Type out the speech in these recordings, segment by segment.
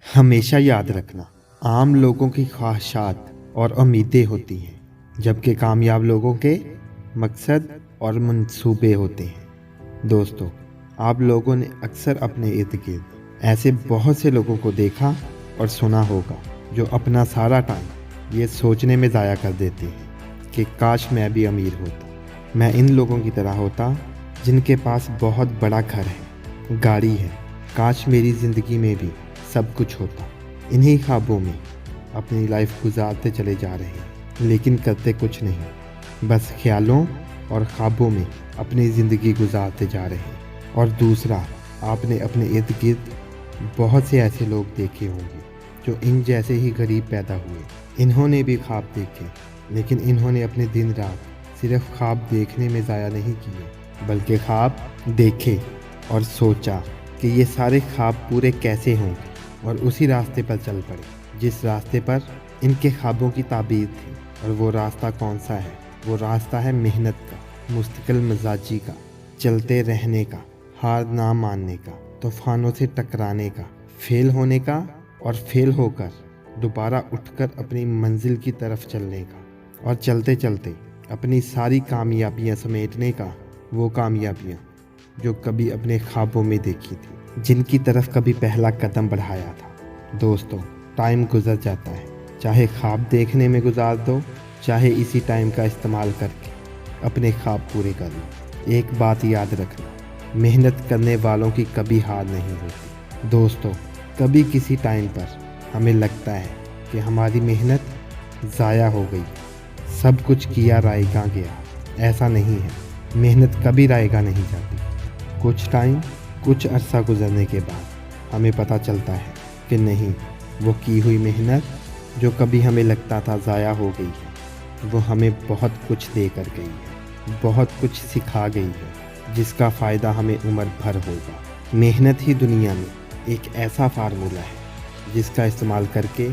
ہمیشہ یاد رکھنا، عام لوگوں کی خواہشات اور امیدیں ہوتی ہیں، جبکہ کامیاب لوگوں کے مقصد اور منصوبے ہوتے ہیں۔ دوستو، آپ لوگوں نے اکثر اپنے ارد گرد ایسے بہت سے لوگوں کو دیکھا اور سنا ہوگا جو اپنا سارا ٹائم یہ سوچنے میں ضائع کر دیتے ہیں کہ کاش میں بھی امیر ہوتا، میں ان لوگوں کی طرح ہوتا جن کے پاس بہت بڑا گھر ہے، گاڑی ہے، کاش میری زندگی میں بھی سب کچھ ہوتا۔ انہی خوابوں میں اپنی لائف گزارتے چلے جا رہے ہیں، لیکن کرتے کچھ نہیں، بس خیالوں اور خوابوں میں اپنی زندگی گزارتے جا رہے ہیں۔ اور دوسرا، آپ نے اپنے ارد گرد بہت سے ایسے لوگ دیکھے ہوں گے جو ان جیسے ہی غریب پیدا ہوئے، انہوں نے بھی خواب دیکھے، لیکن انہوں نے اپنے دن رات صرف خواب دیکھنے میں ضائع نہیں کیے، بلکہ خواب دیکھے اور سوچا کہ یہ سارے خواب پورے کیسے ہوں گے، اور اسی راستے پر چل پڑے جس راستے پر ان کے خوابوں کی تعبیر تھی۔ اور وہ راستہ کون سا ہے؟ وہ راستہ ہے محنت کا، مستقل مزاجی کا، چلتے رہنے کا، ہار نہ ماننے کا، طوفانوں سے ٹکرانے کا، فیل ہونے کا، اور فیل ہو کر دوبارہ اٹھ کر اپنی منزل کی طرف چلنے کا، اور چلتے چلتے اپنی ساری کامیابیاں سمیٹنے کا۔ وہ کامیابیاں جو کبھی اپنے خوابوں میں دیکھی تھی، جن کی طرف کبھی پہلا قدم بڑھایا تھا۔ دوستو، ٹائم گزر جاتا ہے، چاہے خواب دیکھنے میں گزار دو، چاہے اسی ٹائم کا استعمال کر کے اپنے خواب پورے کر لو۔ ایک بات یاد رکھنا، محنت کرنے والوں کی کبھی ہار نہیں ہوتی۔ دوستو، کبھی کسی ٹائم پر ہمیں لگتا ہے کہ ہماری محنت ضائع ہو گئی، سب کچھ کیا رائے گاں گیا۔ ایسا نہیں ہے، محنت کبھی رائے گاں نہیں جاتی۔ کچھ عرصہ گزرنے کے بعد ہمیں پتہ چلتا ہے کہ نہیں، وہ کی ہوئی محنت جو کبھی ہمیں لگتا تھا ضائع ہو گئی ہے، وہ ہمیں بہت کچھ دے کر گئی ہے، بہت کچھ سکھا گئی ہے، جس کا فائدہ ہمیں عمر بھر ہوگا۔ محنت ہی دنیا میں ایک ایسا فارمولہ ہے جس کا استعمال کر کے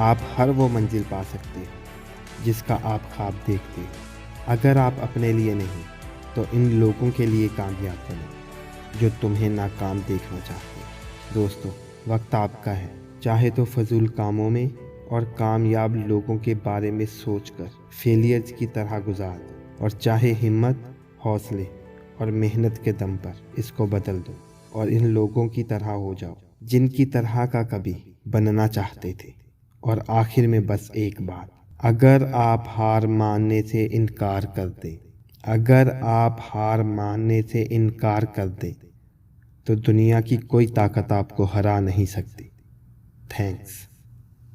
آپ ہر وہ منزل پا سکتے ہیں جس کا آپ خواب دیکھتے ہیں۔ اگر آپ اپنے لیے نہیں تو ان لوگوں کے لیے کامیاب بنیں جو تمہیں ناکام دیکھنا چاہتے ہیں۔ دوستو، وقت آپ کا ہے، چاہے تو فضول کاموں میں اور کامیاب لوگوں کے بارے میں سوچ کر فیلیئرز کی طرح گزار دو، اور چاہے ہمت، حوصلے اور محنت کے دم پر اس کو بدل دو اور ان لوگوں کی طرح ہو جاؤ جن کی طرح کا کبھی بننا چاہتے تھے۔ اور آخر میں بس ایک بات، اگر آپ ہار ماننے سے انکار کر دیں، اگر آپ ہار ماننے سے انکار کر دیں تو دنیا کی کوئی طاقت آپ کو ہرا نہیں سکتی۔ تھینکس۔